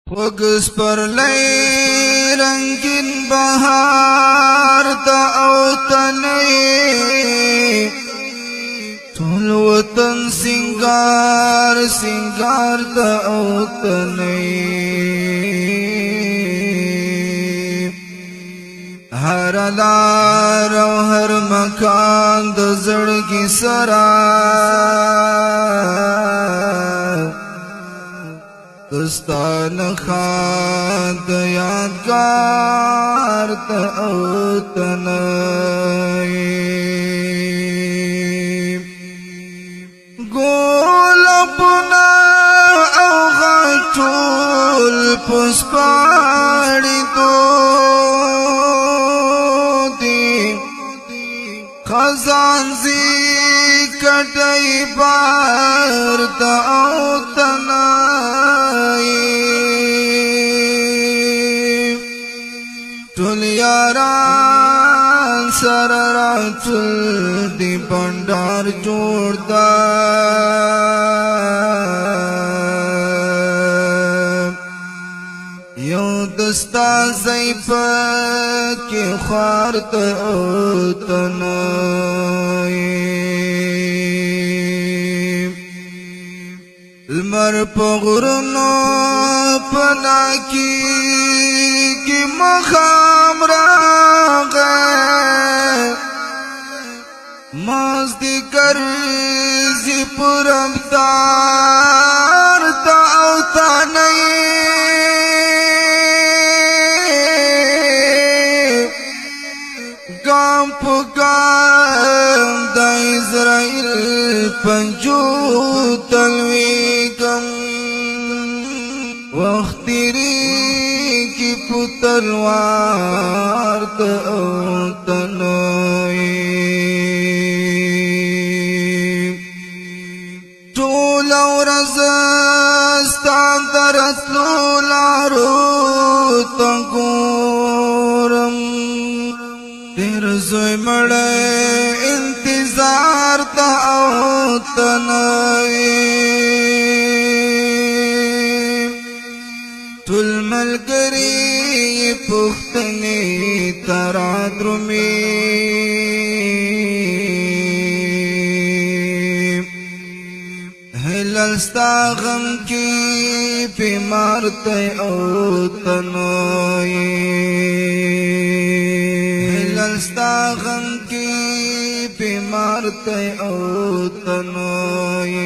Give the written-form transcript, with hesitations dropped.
وگس پر لئی رنگین بہار تا اوتنئی ټول وطن سنگار سنگار تا اوتنئی ہر لار او ہر مکان د زړګي سرا دستان خان د یادگار ته اوتنئی ګلابونه او غټول پسپاړي دودي خزان زی کټي بار ته اوتنئی ټول یاران سره راټول دی بندار جوړ دا یو دستا زیپ کې خوار ته اوتنئی لمر په غرونو پنا کی مخام راغی مازدیګر زی پرمدار تا اوتنئی گام په گام د اسرائیل پنجو تلویگم وقت تیری کی پتلوار تا اوتنئی ټول ورځ ستا درتلو لارو ته ګورم تیر زوی مړی انتظار تا اوتنئی ټول ملګري پښتنې ترا درومي هلال ستا غم کې بیمار ته اوتنئی هلال ستا غم کې بیمار ته اوتنئی